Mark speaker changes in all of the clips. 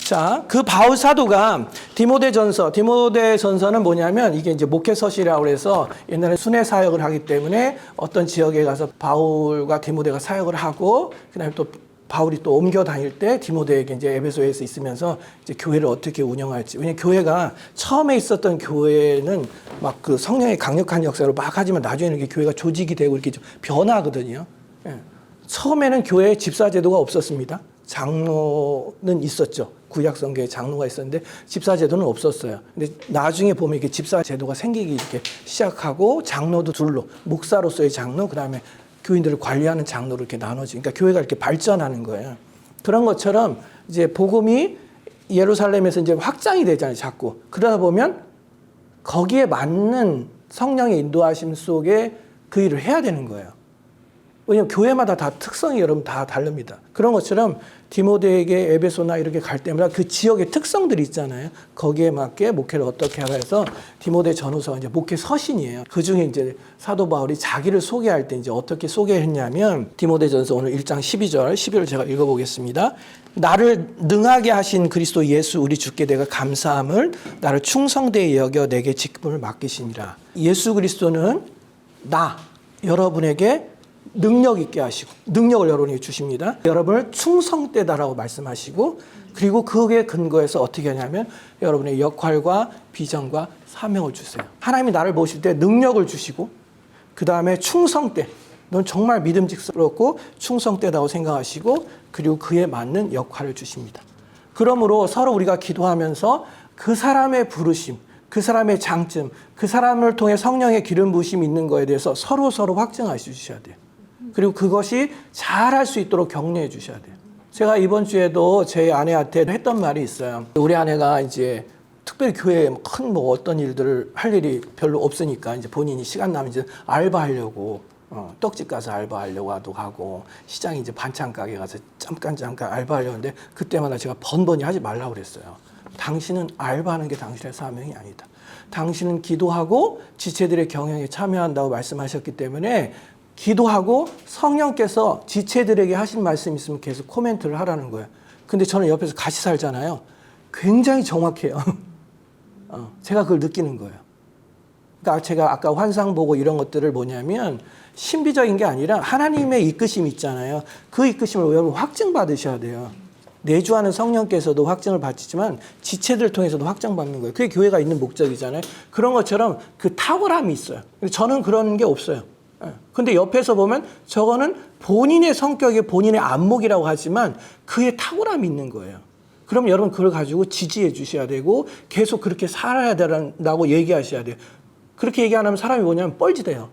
Speaker 1: 자, 그 바울 사도가 디모데전서는 뭐냐면 이게 이제 목회서시라고 해서 옛날에 순회 사역을 하기 때문에 어떤 지역에 가서 바울과 디모데가 사역을 하고 그다음에 또 바울이 또 옮겨 다닐 때 디모데에게 이제 에베소에서 있으면서 이제 교회를 어떻게 운영할지. 왜냐면 교회가 처음에 있었던 교회는 막 그 성령의 강력한 역사로 막 하지만 나중에는 이렇게 교회가 조직이 되고 이렇게 좀 변하거든요. 예. 처음에는 교회에 집사 제도가 없었습니다. 장로는 있었죠. 구약 성경에 장로가 있었는데 집사 제도는 없었어요. 근데 나중에 보면 이렇게 집사 제도가 생기기 이렇게 시작하고 장로도 둘로 목사로서의 장로, 그다음에 교인들을 관리하는 장로로 이렇게 나눠지. 그러니까 교회가 이렇게 발전하는 거예요. 그런 것처럼 이제 복음이 예루살렘에서 이제 확장이 되잖아요, 자꾸. 그러다 보면 거기에 맞는 성령의 인도하심 속에 그 일을 해야 되는 거예요. 왜냐하면 교회마다 다 특성이 여러분 다 다릅니다. 그런 것처럼 디모데에게 에베소나 이렇게 갈 때마다 그 지역의 특성들이 있잖아요. 거기에 맞게 목회를 어떻게 하라 해서 디모데 전후서가 이제 목회 서신이에요. 그 중에 이제 사도 바울이 자기를 소개할 때 이제 어떻게 소개했냐면 디모데전서 오늘 1장 12절, 11절 제가 읽어보겠습니다. 나를 능하게 하신 그리스도 예수 우리 주께 내가 감사함을 나를 충성되이 여겨 내게 직분을 맡기시니라. 예수 그리스도는 여러분에게 능력 있게 하시고 능력을 여러분에게 주십니다. 여러분을 충성되다라고 말씀하시고 그리고 그에 근거해서 어떻게 하냐면 여러분의 역할과 비전과 사명을 주세요. 하나님이 나를 보실 때 능력을 주시고 그 다음에 충성되, 넌 정말 믿음직스럽고 충성되다고 생각하시고 그리고 그에 맞는 역할을 주십니다. 그러므로 서로 우리가 기도하면서 그 사람의 부르심, 그 사람의 장점, 그 사람을 통해 성령의 기름 부으심이 있는 거에 대해서 서로 확증해 주셔야 돼요. 그리고 그것이 잘할 수 있도록 격려해 주셔야 돼요. 제가 이번 주에도 제 아내한테 했던 말이 있어요. 우리 아내가 이제 특별히 교회에 큰 어떤 일들을 할 일이 별로 없으니까 이제 본인이 시간 나면 이제 알바하려고 떡집 가서 알바하려고 하고 시장에 이제 반찬 가게 가서 잠깐 알바하려고 하는데 그때마다 제가 번번이 하지 말라고 그랬어요. 당신은 알바하는 게 당신의 사명이 아니다. 당신은 기도하고 지체들의 경영에 참여한다고 말씀하셨기 때문에 기도하고 성령께서 지체들에게 하신 말씀 있으면 계속 코멘트를 하라는 거예요. 근데 저는 옆에서 같이 살잖아요. 굉장히 정확해요. 제가 그걸 느끼는 거예요. 그러니까 제가 아까 환상 보고 이런 것들을 뭐냐면 신비적인 게 아니라 하나님의 이끄심이 있잖아요. 그 이끄심을 여러분 확증받으셔야 돼요. 내주하는 성령께서도 확증을 받지만 지체들 통해서도 확증받는 거예요. 그게 교회가 있는 목적이잖아요. 그런 것처럼 그 탁월함이 있어요. 저는 그런 게 없어요. 근데 옆에서 보면 저거는 본인의 성격이 본인의 안목이라고 하지만 그의 탁월함이 있는 거예요. 그럼 여러분 그걸 가지고 지지해 주셔야 되고 계속 그렇게 살아야 된다고 얘기하셔야 돼요. 그렇게 얘기 안 하면 사람이 뭐냐면 뻘짓해요.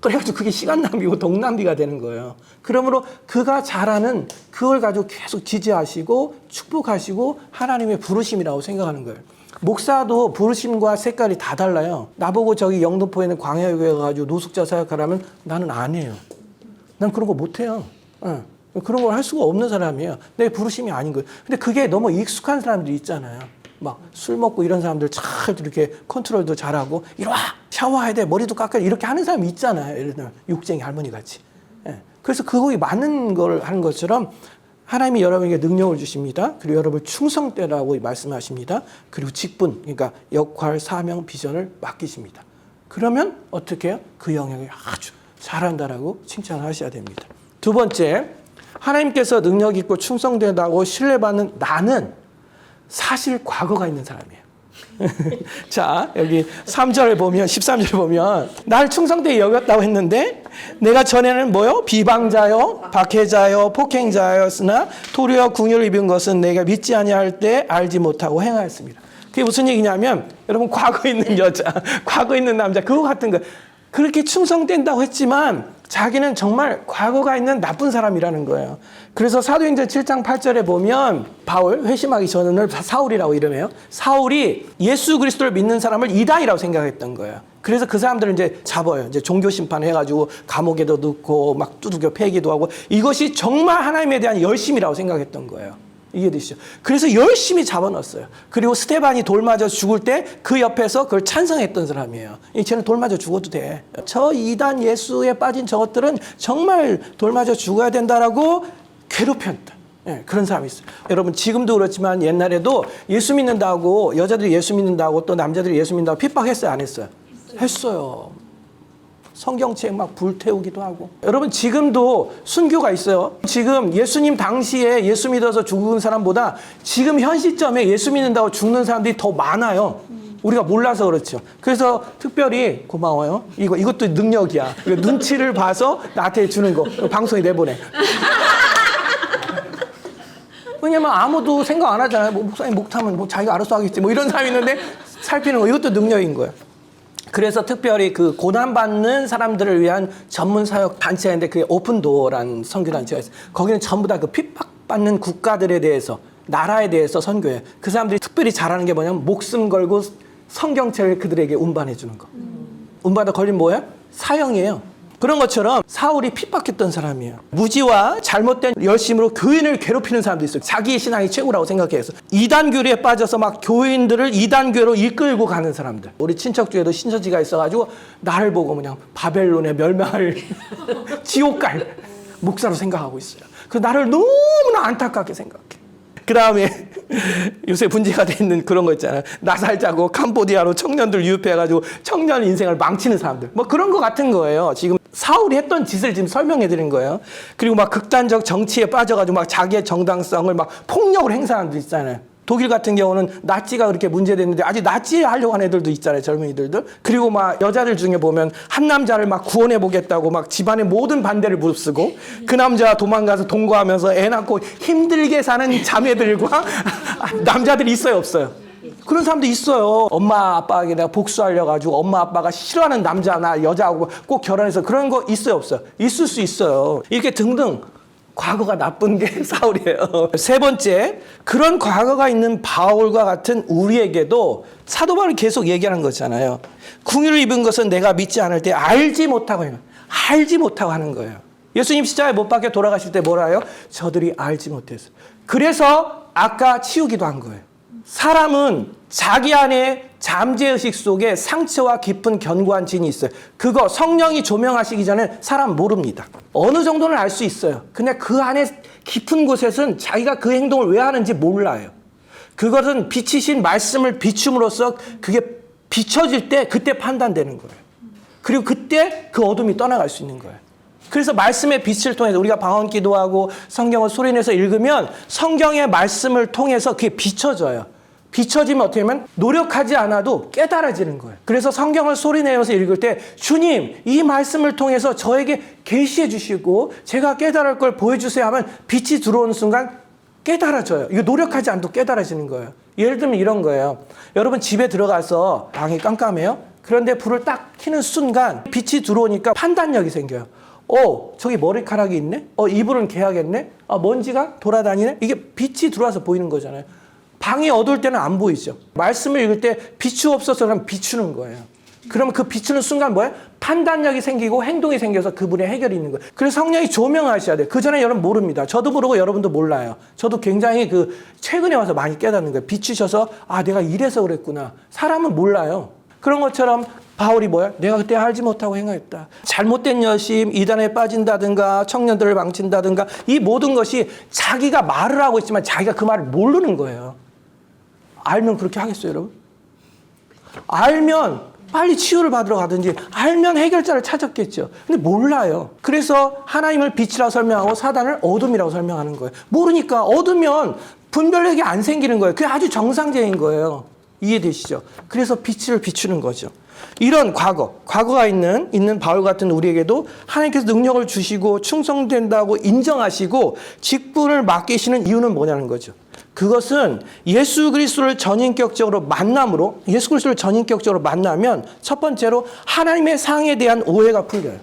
Speaker 1: 그래가지고 그게 시간 낭비고 돈 낭비가 되는 거예요. 그러므로 그가 잘하는 그걸 가지고 계속 지지하시고 축복하시고 하나님의 부르심이라고 생각하는 거예요. 목사도 부르심과 색깔이 다 달라요. 나보고 저기 영등포에 있는 광야교회 가가지고 노숙자 사역하라면 나는 안 해요. 난 그런 거 못 해요. 그런 걸 할 수가 없는 사람이에요. 내 부르심이 아닌 거예요. 근데 그게 너무 익숙한 사람들이 있잖아요. 막 술 먹고 이런 사람들 잘 이렇게 컨트롤도 잘하고 이리 와 샤워해야 돼 머리도 깎아야 돼 이렇게 하는 사람이 있잖아요. 예를 들면 육쟁이 할머니 같이. 그래서 그거에 맞는 걸 하는 것처럼 하나님이 여러분에게 능력을 주십니다. 그리고 여러분을 충성되라고 말씀하십니다. 그리고 직분, 그러니까 역할, 사명, 비전을 맡기십니다. 그러면 어떻게 해요? 그 영역을 아주 잘한다라고 칭찬을 하셔야 됩니다. 두 번째, 하나님께서 능력 있고 충성된다고 신뢰받는 나는 사실 과거가 있는 사람이에요. 자, 여기 3절에 보면 13절에 보면 날 충성되게 여겼다고 했는데 내가 전에는 뭐요? 비방자요, 박해자요, 폭행자였으나 도리어 궁유를 입은 것은 내가 믿지 아니할 때 알지 못하고 행하였습니다. 그게 무슨 얘기냐면 여러분 과거 있는 여자, 과거 있는 남자 그거 같은 거 그렇게 충성된다고 했지만 자기는 정말 과거가 있는 나쁜 사람이라는 거예요. 그래서 사도행전 7장 8절에 보면 바울, 회심하기 전을 사울이라고 이름해요. 사울이 예수 그리스도를 믿는 사람을 이단이라고 생각했던 거예요. 그래서 그 사람들을 이제 잡아요. 이제 종교 심판해가지고 감옥에도 넣고 막 두들겨 패기도 하고 이것이 정말 하나님에 대한 열심이라고 생각했던 거예요. 이해되시죠? 그래서 열심히 잡아넣었어요. 그리고 스테반이 돌 맞아 죽을 때 그 옆에서 그걸 찬성했던 사람이에요. 쟤는 돌 맞아 죽어도 돼. 저 이단 예수에 빠진 저것들은 정말 돌 맞아 죽어야 된다라고 괴롭혔다. 예, 그런 사람이 있어요. 여러분 지금도 그렇지만 옛날에도 예수 믿는다고 여자들이 예수 믿는다고 또 남자들이 예수 믿는다고 핍박했어요, 안 했어요? 했어요. 성경책 막 불태우기도 하고. 여러분 지금도 순교가 있어요. 지금 예수님 당시에 예수 믿어서 죽은 사람보다 지금 현 시점에 예수 믿는다고 죽는 사람들이 더 많아요. 우리가 몰라서 그렇죠. 그래서 특별히 고마워요. 이것도 능력이야. 눈치를 봐서 나한테 주는 거. 방송에 내보내. 왜냐면 아무도 생각 안 하잖아요. 뭐 목사님 목타면 뭐 자기가 알아서 하겠지. 뭐 이런 사람이 있는데 살피는 거. 이것도 능력인 거예요. 그래서 특별히 그 고난받는 사람들을 위한 전문 사역 단체가 있는데 그게 오픈도어라는 선교 단체가 있어요. 거기는 전부 다 그 핍박받는 국가들에 대해서 나라에 대해서 선교해요. 그 사람들이 특별히 잘하는 게 뭐냐면 목숨 걸고 성경책을 그들에게 운반해 주는 거. 운반에 걸린 뭐예요? 사형이에요. 그런 것처럼 사울이 핍박했던 사람이에요. 무지와 잘못된 열심으로 교인을 괴롭히는 사람도 있어요. 자기의 신앙이 최고라고 생각해서 이단교리에 빠져서 막 교인들을 이단교로 이끌고 가는 사람들. 우리 친척 중에도 신처지가 있어가지고 나를 보고 그냥 바벨론에 멸망할 지옥 갈 목사로 생각하고 있어요. 그 나를 너무나 안타깝게 생각해. 그 다음에 요새 문제가 돼 있는 그런 거 있잖아요. 나살 자고 캄보디아로 청년들 유입해가지고 청년 인생을 망치는 사람들. 뭐 그런 거 같은 거예요. 지금 사울이 했던 짓을 지금 설명해 드린 거예요. 그리고 막 극단적 정치에 빠져가지고 막 자기의 정당성을 막 폭력으로 행사하는 들 있잖아요. 독일 같은 경우는 나치가 그렇게 문제됐는데 아직 나치 하려고 하는 애들도 있잖아요. 젊은이들도. 그리고 막 여자들 중에 보면 한 남자를 막 구원해 보겠다고 막 집안의 모든 반대를 무릅쓰고 그 남자 도망가서 동거하면서 애 낳고 힘들게 사는 자매들과 남자들이 있어요, 없어요? 그런 사람도 있어요. 엄마 아빠에게 내가 복수하려 가지고 엄마 아빠가 싫어하는 남자나 여자하고 꼭 결혼해서 그런 거 있어요, 없어요? 있을 수 있어요. 이렇게 등등. 과거가 나쁜 게 사울이에요. 세 번째, 그런 과거가 있는 바울과 같은 우리에게도 사도 바울이 계속 얘기하는 거잖아요. 궁유를 입은 것은 내가 믿지 않을 때 알지 못하고 해요. 알지 못하고 하는 거예요. 예수님 십자가에 못 박혀 돌아가실 때 뭐라 해요? 저들이 알지 못해서. 그래서 아까 치우기도 한 거예요. 사람은 자기 안에 잠재의식 속에 상처와 깊은 견고한 진이 있어요. 그거 성령이 조명하시기 전에 사람 모릅니다. 어느 정도는 알 수 있어요. 근데 그 안에 깊은 곳에서는 자기가 그 행동을 왜 하는지 몰라요. 그것은 빛이신 말씀을 비춤으로써 그게 비춰질 때 그때 판단되는 거예요. 그리고 그때 그 어둠이 떠나갈 수 있는 거예요. 그래서 말씀의 빛을 통해서 우리가 방언 기도하고 성경을 소리내서 읽으면 성경의 말씀을 통해서 그게 비춰져요. 비춰지면 어떻게 하면 노력하지 않아도 깨달아지는 거예요. 그래서 성경을 소리내면서 읽을 때 주님 이 말씀을 통해서 저에게 계시해 주시고 제가 깨달을 걸 보여주세요 하면 빛이 들어오는 순간 깨달아져요. 이거 노력하지 않아도 깨달아지는 거예요. 예를 들면 이런 거예요. 여러분 집에 들어가서 방이 깜깜해요. 그런데 불을 딱 켜는 순간 빛이 들어오니까 판단력이 생겨요. 저기 머리카락이 있네? 이불은 개야겠네? 먼지가 돌아다니네? 이게 빛이 들어와서 보이는 거잖아요. 방이 어두울 때는 안 보이죠. 말씀을 읽을 때 빛이 없어서 그럼 비추는 거예요. 그러면 그 비추는 순간 뭐예요? 판단력이 생기고 행동이 생겨서 그분의 해결이 있는 거예요. 그래서 성령이 조명하셔야 돼요. 그 전에 여러분 모릅니다. 저도 모르고 여러분도 몰라요. 저도 굉장히 최근에 와서 많이 깨닫는 거예요. 비추셔서 내가 이래서 그랬구나. 사람은 몰라요. 그런 것처럼 바울이 뭐야? 내가 그때 알지 못하고 행하였다. 잘못된 열심, 이단에 빠진다든가 청년들을 망친다든가 이 모든 것이 자기가 말을 하고 있지만 자기가 그 말을 모르는 거예요. 알면 그렇게 하겠어요, 여러분? 알면 빨리 치유를 받으러 가든지 알면 해결자를 찾았겠죠. 근데 몰라요. 그래서 하나님을 빛이라고 설명하고 사단을 어둠이라고 설명하는 거예요. 모르니까 얻으면 분별력이 안 생기는 거예요. 그게 아주 정상적인 거예요. 이해되시죠? 그래서 빛을 비추는 거죠. 이런 과거가 있는 바울 같은 우리에게도 하나님께서 능력을 주시고 충성된다고 인정하시고 직분을 맡기시는 이유는 뭐냐는 거죠. 그것은 예수 그리스도를 전인격적으로 만나면 첫 번째로 하나님의 상에 대한 오해가 풀려요.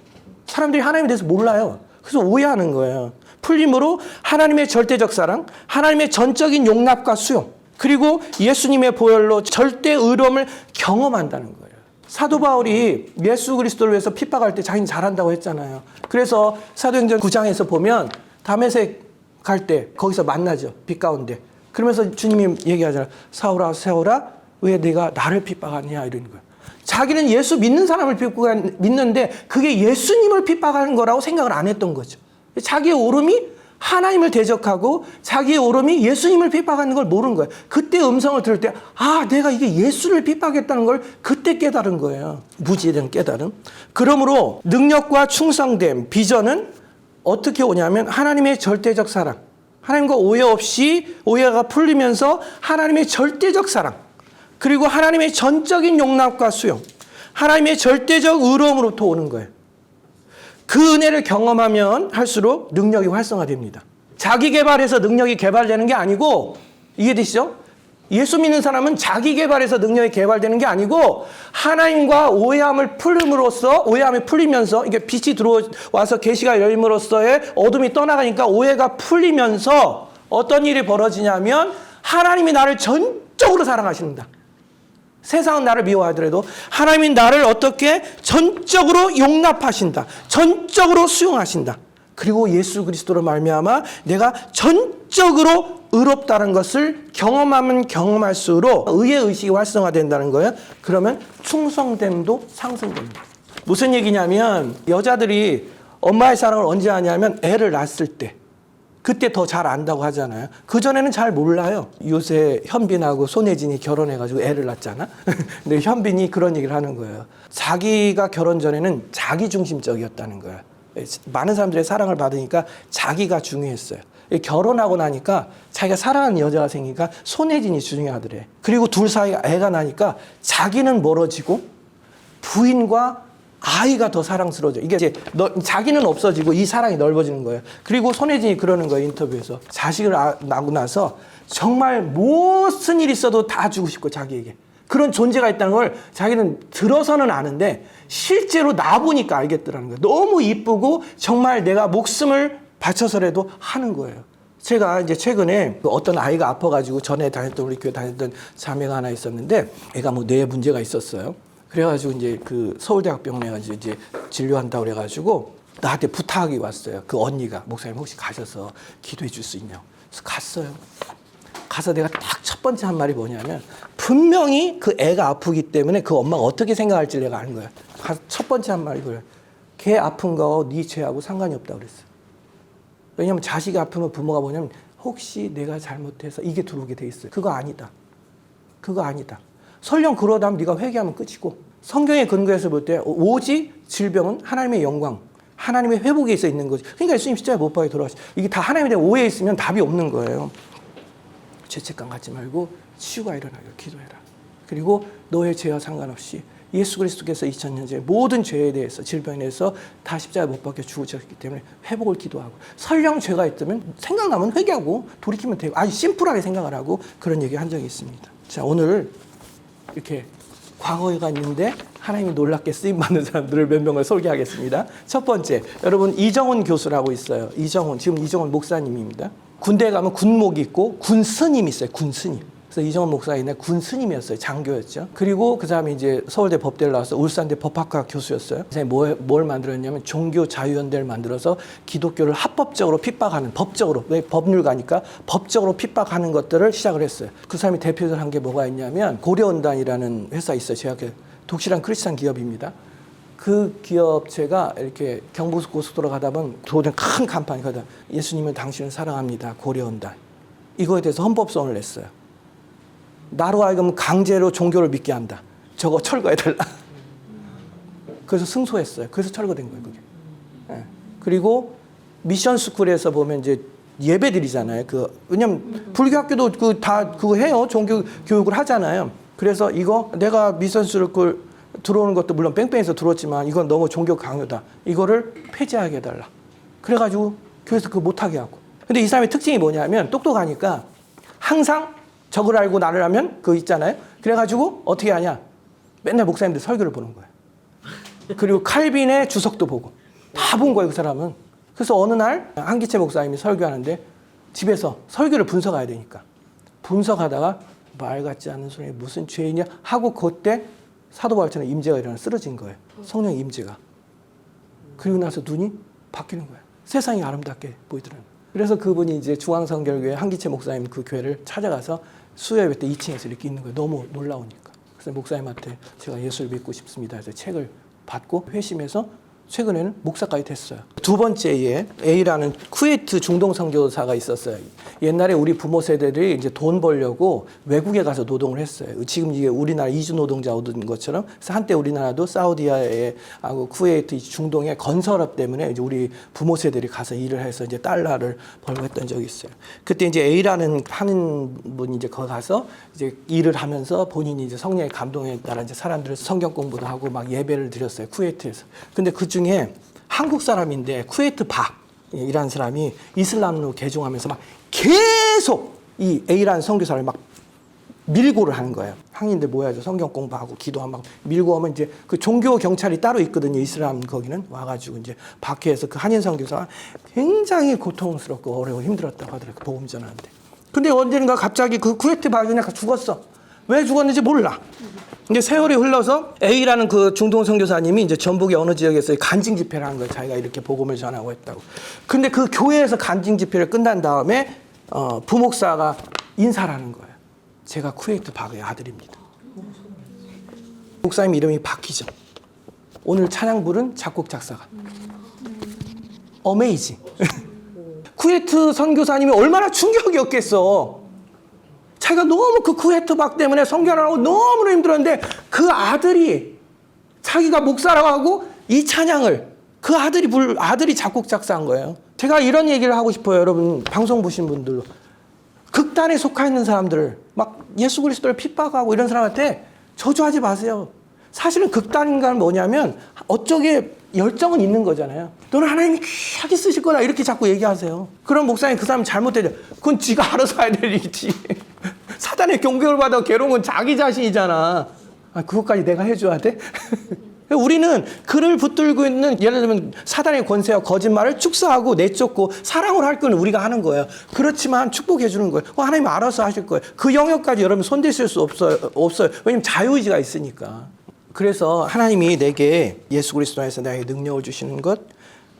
Speaker 1: 사람들이 하나님에 대해서 몰라요. 그래서 오해하는 거예요. 풀림으로 하나님의 절대적 사랑, 하나님의 전적인 용납과 수용, 그리고 예수님의 보혈로 절대 의로움을 경험한다는 거예요. 사도 바울이 예수 그리스도를 위해서 핍박할 때 자기는 잘한다고 했잖아요. 그래서 사도행전 9장에서 보면 다메섹 갈 때 거기서 만나죠. 빛 가운데. 그러면서 주님이 얘기하잖아요. 사울아 사울아 왜 네가 나를 핍박하냐 이러는 거예요. 자기는 예수 믿는 사람을 믿는데 그게 예수님을 핍박하는 거라고 생각을 안 했던 거죠. 자기의 오름이 하나님을 대적하고 자기의 오름이 예수님을 핍박하는 걸 모르는 거예요. 그때 음성을 들을 때 내가 이게 예수를 핍박했다는 걸 그때 깨달은 거예요. 무지에 대한 깨달음. 그러므로 능력과 충성됨, 비전은 어떻게 오냐면 하나님의 절대적 사랑, 하나님과 오해 없이 오해가 풀리면서 하나님의 절대적 사랑, 그리고 하나님의 전적인 용납과 수용, 하나님의 절대적 의로움으로부터 오는 거예요. 그 은혜를 경험하면 할수록 능력이 활성화됩니다. 자기 개발해서 능력이 개발되는 게 아니고, 이해되시죠? 예수 믿는 사람은 자기 개발해서 능력이 개발되는 게 아니고 하나님과 오해함을 풀림으로써, 오해함이 풀리면서 이게 빛이 들어와서 계시가 열림으로써의 어둠이 떠나가니까 오해가 풀리면서 어떤 일이 벌어지냐면 하나님이 나를 전적으로 사랑하십니다. 세상은 나를 미워하더라도 하나님이 나를 어떻게 전적으로 용납하신다. 전적으로 수용하신다. 그리고 예수 그리스도로 말미암아 내가 전적으로 의롭다는 것을 경험하면 경험할수록 의의 의식이 활성화된다는 거예요. 그러면 충성됨도 상승됩니다. 무슨 얘기냐면 여자들이 엄마의 사랑을 언제 하냐면 애를 낳았을 때, 그때 더 잘 안다고 하잖아요. 그전에는 잘 몰라요. 요새 현빈하고 손혜진이 결혼해가지고 애를 낳았잖아. 근데 현빈이 그런 얘기를 하는 거예요. 자기가 결혼 전에는 자기중심적이었다는 거예요. 많은 사람들의 사랑을 받으니까 자기가 중요했어요. 결혼하고 나니까 자기가 사랑하는 여자가 생기니까 손혜진이 중요하더래. 그리고 둘 사이에 애가 나니까 자기는 멀어지고 부인과 아이가 더 사랑스러워져. 이게 이제 자기는 없어지고 이 사랑이 넓어지는 거예요. 그리고 손혜진이 그러는 거예요, 인터뷰에서. 자식을 낳고 나서 정말 무슨 일 있어도 다 주고 싶고 자기에게. 그런 존재가 있다는 걸 자기는 들어서는 아는데 실제로 나보니까 알겠더라는 거예요. 너무 이쁘고 정말 내가 목숨을 바쳐서라도 하는 거예요. 제가 이제 최근에 어떤 아이가 아파가지고 전에 다녔던 우리 교회 다녔던 자매가 하나 있었는데 애가 뭐 뇌에 문제가 있었어요. 그래가지고 이제 그 서울대학병원에 가지고 이제 진료한다고 그래가지고 나한테 부탁이 왔어요. 그 언니가 목사님 혹시 가셔서 기도해 줄 수 있냐고. 그래서 갔어요. 가서 내가 딱 첫 번째 한 말이 뭐냐면 분명히 그 애가 아프기 때문에 그 엄마가 어떻게 생각할지 내가 아는 거야. 가서 첫 번째 한 말이 그래. 걔 아픈 거 네 죄하고 상관이 없다고 그랬어. 왜냐면 자식이 아프면 부모가 뭐냐면 혹시 내가 잘못해서 이게 들어오게 돼 있어요. 그거 아니다. 그거 아니다. 설령 그러다면 네가 회개하면 끝이고 성경의 근거에서 볼 때 오직 질병은 하나님의 영광, 하나님의 회복에 있어 있는 거지. 그러니까 예수님 십자가에 못 박혀 돌아가시. 이게 다 하나님에 대한 오해에 있으면 답이 없는 거예요. 죄책감 갖지 말고 치유가 일어나기를 기도해라. 그리고 너의 죄와 상관없이 예수 그리스도께서 2000년 전에 모든 죄에 대해서, 질병에 대해서 다 십자가에 못 박혀 죽으셨기 때문에 회복을 기도하고, 설령 죄가 있다면 생각나면 회개하고 돌이키면 되고, 아주 심플하게 생각을 하고 그런 얘기 한 적이 있습니다. 자, 오늘 이렇게 과거가 있는데 하나님이 놀랍게 쓰임받는 사람들을 몇 명을 소개하겠습니다. 첫 번째, 여러분 이정훈 교수라고 있어요. 지금 이정훈 목사님입니다. 군대에 가면 군목이 있고 군스님이 있어요. 군스님. 그래서 이정훈 목사가 있는 군스님이었어요. 장교였죠. 그리고 그 사람이 이제 서울대 법대를 나와서 울산대 법학과 교수였어요. 그 사람이 뭘 만들었냐면 종교 자유연대를 만들어서 기독교를 합법적으로 핍박하는, 법적으로, 왜 법률가니까 법적으로 핍박하는 것들을 시작을 했어요. 그 사람이 대표적으로 한 게 뭐가 있냐면 고려원단이라는 회사 있어요. 제 학교 독실한 크리스찬 기업입니다. 그 기업체가 이렇게 경부고속도로 가다 보면 도로에 큰 간판이 가다, 예수님은 당신을 사랑합니다. 고려원단. 이거에 대해서 헌법소원을 냈어요. 나로 하여금 강제로 종교를 믿게 한다. 저거 철거해달라. 그래서 승소했어요. 그래서 철거된 거예요, 그게. 네. 그리고 미션 스쿨에서 보면 이제 예배 드리잖아요. 왜냐면 불교학교도 다 그거 해요. 종교 교육을 하잖아요. 그래서 이거 내가 미션 스쿨 들어오는 것도 물론 뺑뺑이에서 들어왔지만 이건 너무 종교 강요다. 이거를 폐지하게 해달라. 그래가지고 교회에서 그거 못하게 하고. 근데 이 사람의 특징이 뭐냐면 똑똑하니까 항상 적을 알고 나를 하면 그거 있잖아요. 그래가지고 어떻게 하냐. 맨날 목사님들 설교를 보는 거예요. 그리고 칼빈의 주석도 보고. 다 본 거예요, 그 사람은. 그래서 어느 날 한기채 목사님이 설교하는데 집에서 설교를 분석해야 되니까. 분석하다가 말 같지 않은 소리 무슨 죄이냐 하고 그때 사도 바울처럼 임재가 일어나 쓰러진 거예요. 성령의 임재가. 그리고 나서 눈이 바뀌는 거예요. 세상이 아름답게 보이더라고요. 그래서 그분이 이제 중앙성결교회 한기채 목사님 그 교회를 찾아가서 수요예배 때 2층에서 이렇게 있는 거예요. 너무 놀라우니까. 그래서 목사님한테 제가 예수를 믿고 싶습니다 해서 책을 받고 회심해서 최근에는 목사까지 됐어요. 두 번째에 A라는 쿠웨이트 중동 선교사가 있었어요. 옛날에 우리 부모 세대들이 이제 돈 벌려고 외국에 가서 노동을 했어요. 지금 이게 우리나라 이주 노동자 얻은 것처럼. 그래서 한때 우리나라도 사우디아에 하고 쿠웨이트 중동의 건설업 때문에 이제 우리 부모 세대들이 가서 일을 해서 이제 달러를 벌고 했던 적이 있어요. 그때 이제 A라는 하는 분이 이제 거기 가서 이제 일을 하면서 본인이 이제 성령의 감동에 따라 이제 사람들 성경 공부도 하고 막 예배를 드렸어요. 쿠웨이트에서. 근데 그 중에 한국 사람인데 쿠웨이트 박이라는 사람이 이슬람으로 개종하면서 막 계속 이 A라는 선교사를 막 밀고를 하는 거예요. 한인들 모여서 성경 공부하고 기도하고 막 밀고 오면 이제 그 종교 경찰이 따로 있거든요. 이슬람 거기는 와가지고 이제 박해해서 그 한인 선교사가 굉장히 고통스럽고 어려워 힘들었다고 하더라고요. 복음 전하는데. 근데 언젠가 갑자기 그 쿠웨이트 박이 죽었어. 왜 죽었는지 몰라. 이제 세월이 흘러서 A라는 그 중동 선교사님이 이제 전북의 어느 지역에서 간증 집회를 한 거예요. 자기가 이렇게 복음을 전하고 했다고. 근데 그 교회에서 간증 집회를 끝난 다음에 부목사가 인사를 하는 거예요. 제가 쿠웨이트 박의 아들입니다. 목사님 이름이 박희정. 오늘 찬양 부른 작곡 작사가. 어메이징. 쿠웨이트 선교사님이 얼마나 충격이었겠어. 자기가 너무 그 쿠웨이트 박 때문에 선교를 하고 너무나 힘들었는데 그 아들이 자기가 목사라고 하고 이 찬양을 그 아들이 작곡 작사한 거예요. 제가 이런 얘기를 하고 싶어요. 여러분 방송 보신 분들 극단에 속해 있는 사람들 막 예수 그리스도를 핍박하고 이런 사람한테 저주하지 마세요. 사실은 극단인가는 뭐냐면 어쩌게 열정은 있는 거잖아요. 너는 하나님이 귀하게 쓰실 거다 이렇게 자꾸 얘기하세요. 그럼 목사님 그 사람 잘못되죠. 그건 지가 알아서 해야 될 일이지. 사단의 공격을 받아 괴로운 건 자기 자신이잖아. 그것까지 내가 해줘야 돼? 우리는 그를 붙들고 있는 예를 들면 사단의 권세와 거짓말을 축사하고 내쫓고 사랑을 할 건 우리가 하는 거예요. 그렇지만 축복해 주는 거예요. 하나님 알아서 하실 거예요. 그 영역까지 여러분 손대실 수 없어요. 왜냐면 자유의지가 있으니까. 그래서 하나님이 내게 예수 그리스도 안에서 나에게 능력을 주시는 것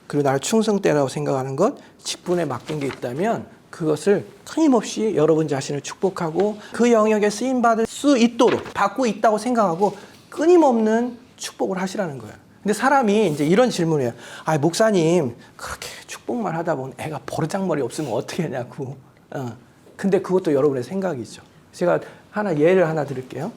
Speaker 1: 그리고 나를 충성되라고 생각하는 것 직분에 맡긴 게 있다면 그것을 끊임없이 여러분 자신을 축복하고 그 영역에 쓰임받을 수 있도록 받고 있다고 생각하고 끊임없는 축복을 하시라는 거예요. 근데 사람이 이제 이런 질문을 해요. 목사님 그렇게 축복만 하다 보면 애가 버르장머리 없으면 어떻게 하냐고. 근데 그것도 여러분의 생각이죠. 제가 예를 하나 드릴게요.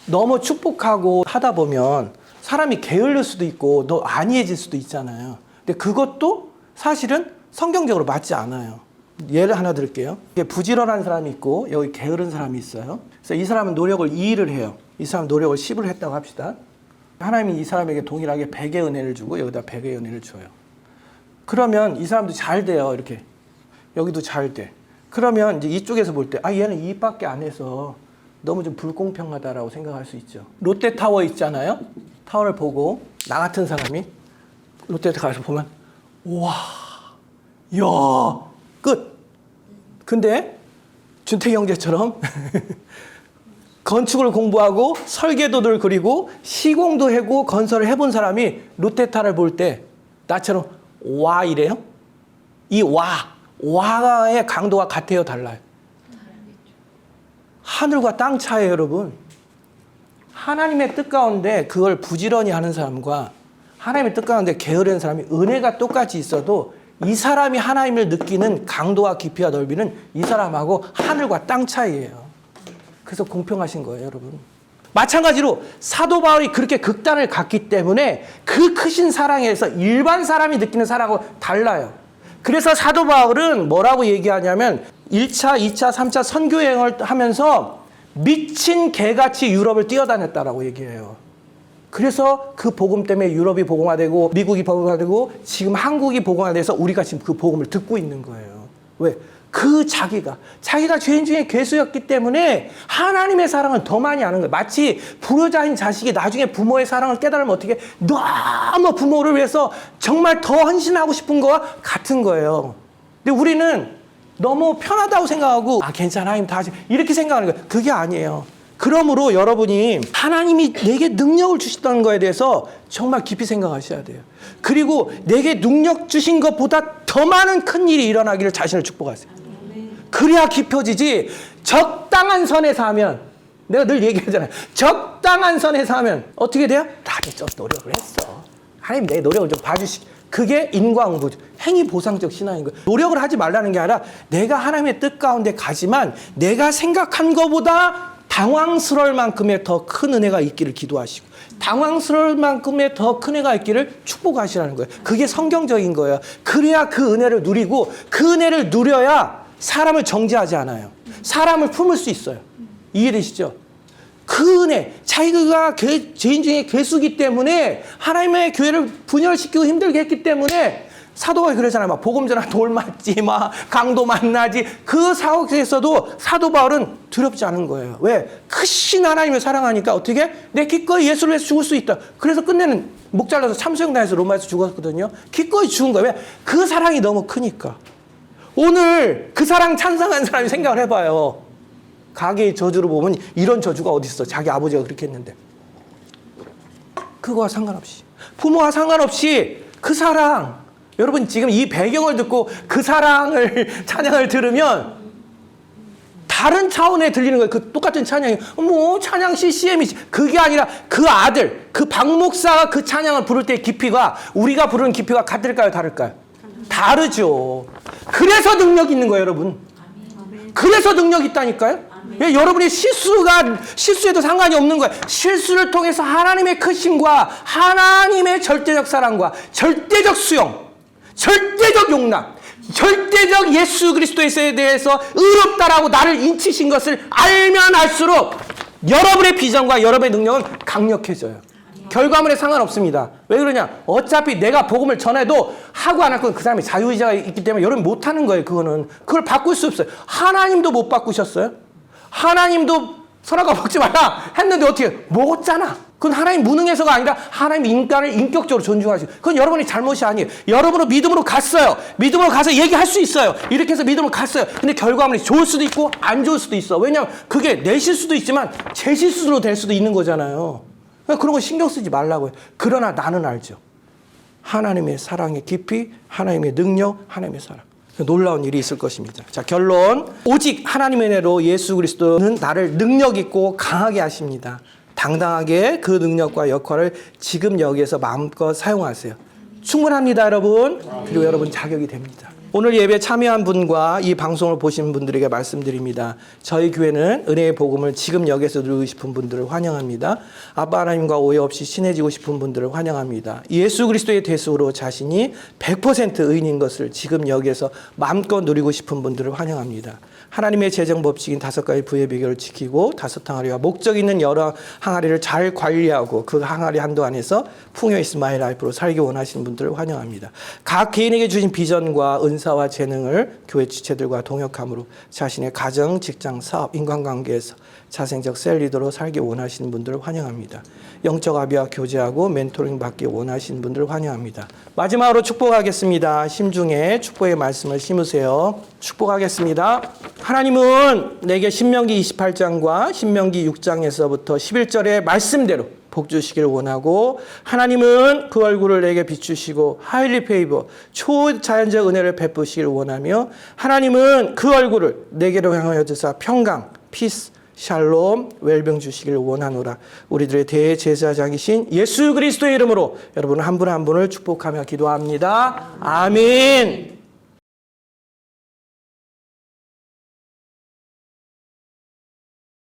Speaker 1: 너무 축복하고 하다 보면 사람이 게을릴 수도 있고 너 안이해질 수도 있잖아요. 근데 그것도 사실은 성경적으로 맞지 않아요. 예를 하나 드릴게요. 부지런한 사람이 있고 여기 게으른 사람이 있어요. 그래서 이 사람은 노력을 2를 해요. 이 사람은 노력을 10을 했다고 합시다. 하나님이 이 사람에게 동일하게 100의 은혜를 주고 여기다 100의 은혜를 줘요. 그러면 이 사람도 잘 돼요. 이렇게. 여기도 잘 돼. 그러면 이제 이쪽에서 볼 때 얘는 2밖에 안 해서 너무 좀 불공평하다라고 생각할 수 있죠. 롯데타워 있잖아요. 타워를 보고 나 같은 사람이 롯데타워에서 보면 와, 야, 끝. 근데 준택 형제처럼 건축을 공부하고 설계도를 그리고 시공도 하고 건설을 해본 사람이 롯데타워를 볼 때 나처럼 와 이래요? 이 와의 강도가 같아요, 달라요? 하늘과 땅 차이에요, 여러분. 하나님의 뜻 가운데 그걸 부지런히 하는 사람과 하나님의 뜻 가운데 게으른 사람이 은혜가 똑같이 있어도 이 사람이 하나님을 느끼는 강도와 깊이와 넓이는 이 사람하고 하늘과 땅 차이예요. 그래서 공평하신 거예요, 여러분. 마찬가지로 사도 바울이 그렇게 극단을 갔기 때문에 그 크신 사랑에서 일반 사람이 느끼는 사랑하고 달라요. 그래서 사도 바울은 뭐라고 얘기하냐면 1차, 2차, 3차 선교여행을 하면서 미친 개같이 유럽을 뛰어다녔다라고 얘기해요. 그래서 그 복음 때문에 유럽이 복음화되고 미국이 복음화되고 지금 한국이 복음화돼서 우리가 지금 그 복음을 듣고 있는 거예요. 왜? 그 자기가 죄인 중에 괴수였기 때문에 하나님의 사랑을 더 많이 아는 거예요. 마치 불효자인 자식이 나중에 부모의 사랑을 깨달으면 어떻게 너무 부모를 위해서 정말 더 헌신하고 싶은 거와 같은 거예요. 근데 우리는 너무 편하다고 생각하고 괜찮아 하나님 다 하지 이렇게 생각하는 거예요. 그게 아니에요. 그러므로 여러분이 하나님이 내게 능력을 주셨다는 거에 대해서 정말 깊이 생각하셔야 돼요. 그리고 내게 능력 주신 것보다 더 많은 큰 일이 일어나기를 자신을 축복하세요. 그래야 깊어지지. 적당한 선에서 하면 내가 늘 얘기하잖아요. 적당한 선에서 하면 어떻게 돼요? 나도 좀 노력을 했어. 하나님 내 노력을 좀 봐주시. 그게 인과응보, 행위 보상적 신앙인 거예요. 노력을 하지 말라는 게 아니라 내가 하나님의 뜻 가운데 가지만 내가 생각한 것보다 당황스러울 만큼의 더 큰 은혜가 있기를 기도하시고 당황스러울 만큼의 더 큰 은혜가 있기를 축복하시라는 거예요. 그게 성경적인 거예요. 그래야 그 은혜를 누리고 그 은혜를 누려야 사람을 정죄하지 않아요. 사람을 품을 수 있어요. 이해되시죠? 그 은혜, 자기가 죄인 중에 괴수기 때문에 하나님의 교회를 분열시키고 힘들게 했기 때문에 사도가 그러잖아요. 막 복음 전하 돌 맞지, 막 강도 만나지. 그 사옥에서도 사도 바울은 두렵지 않은 거예요. 왜? 크신 하나님을 사랑하니까 어떻게? 내 기꺼이 예수를 위해서 죽을 수 있다. 그래서 끝내는 목 잘라서 참수형당해서 로마에서 죽었거든요. 기꺼이 죽은 거예요. 왜? 그 사랑이 너무 크니까. 오늘 그 사랑 찬성한 사람이 생각을 해봐요. 가게의 저주로 보면 이런 저주가 어디 있어? 자기 아버지가 그렇게 했는데. 그거와 상관없이, 부모와 상관없이 그 사랑, 여러분 지금 이 배경을 듣고 그 사랑을 찬양을 들으면 다른 차원에 들리는 거예요. 그 똑같은 찬양이 뭐 찬양 CCM이 그게 아니라 그 아들, 그 박 목사가 그 찬양을 부를 때의 깊이가 우리가 부르는 깊이가 같을까요? 다를까요? 다르죠. 그래서 능력 있는 거예요, 여러분. 그래서 능력 있다니까요. 왜? 여러분이 실수해도 상관이 없는 거예요. 실수를 통해서 하나님의 크심과 하나님의 절대적 사랑과 절대적 수용, 절대적 용납, 절대적 예수 그리스도에 대해서 의롭다라고 나를 인치신 것을 알면 알수록 여러분의 비전과 여러분의 능력은 강력해져요. 결과물에 상관없습니다. 왜 그러냐? 어차피 내가 복음을 전해도 하고 안 할 건 그 사람이 자유의지가 있기 때문에 여러분 못하는 거예요. 그걸 바꿀 수 없어요. 하나님도 못 바꾸셨어요. 하나님도 선악과 먹지 말라 했는데 어떻게 먹었잖아. 그건 하나님 무능해서가 아니라 하나님 인간을 인격적으로 존중하시고, 그건 여러분이 잘못이 아니에요. 여러분은 믿음으로 갔어요. 믿음으로 가서 얘기할 수 있어요. 이렇게 해서 믿음으로 갔어요. 근데 결과물이 좋을 수도 있고 안 좋을 수도 있어. 왜냐하면 그게 내 실수도 있지만 제 실수로 될 수도 있는 거잖아요. 그러니까 그런 거 신경 쓰지 말라고요. 그러나 나는 알죠. 하나님의 사랑의 깊이, 하나님의 능력, 하나님의 사랑. 놀라운 일이 있을 것입니다. 자, 결론. 오직 하나님의 은혜로 예수 그리스도는 나를 능력 있고 강하게 하십니다. 당당하게 그 능력과 역할을 지금 여기에서 마음껏 사용하세요. 충분합니다, 여러분. 그리고 여러분 자격이 됩니다. 오늘 예배 참여한 분과 이 방송을 보신 분들에게 말씀드립니다. 저희 교회는 은혜의 복음을 지금 여기서 누리고 싶은 분들을 환영합니다. 아빠 하나님과 오해 없이 친해지고 싶은 분들을 환영합니다. 예수 그리스도의 대속으로 자신이 100% 의인인 것을 지금 여기에서 마음껏 누리고 싶은 분들을 환영합니다. 하나님의 재정 법칙인 5가지 부의 비결을 지키고 5항아리와 목적 있는 여러 항아리를 잘 관리하고 그 항아리 한도 안에서 풍요의 스마일 라이프로 살기 원하시는 분들을 환영합니다. 각 개인에게 주신 비전과 은사와 재능을 교회 지체들과 동역함으로 자신의 가정, 직장, 사업, 인간관계에서 자생적 셀리더로 살기 원하시는 분들을 환영합니다. 영적 아비와 교제하고 멘토링 받기 원하시는 분들을 환영합니다. 마지막으로 축복하겠습니다. 심중에 축복의 말씀을 심으세요. 축복하겠습니다. 하나님은 내게 신명기 28장과 신명기 6장에서부터 11절의 말씀대로 복 주시기를 원하고, 하나님은 그 얼굴을 내게 비추시고 하일리 페이버 초자연적 은혜를 베푸시기를 원하며, 하나님은 그 얼굴을 내게로 향하여 드사 평강, 피스, 샬롬, 웰병 주시기를 원하노라. 우리들의 대제사장이신 예수 그리스도의 이름으로 여러분 한 분 한 분을 축복하며 기도합니다. 아멘.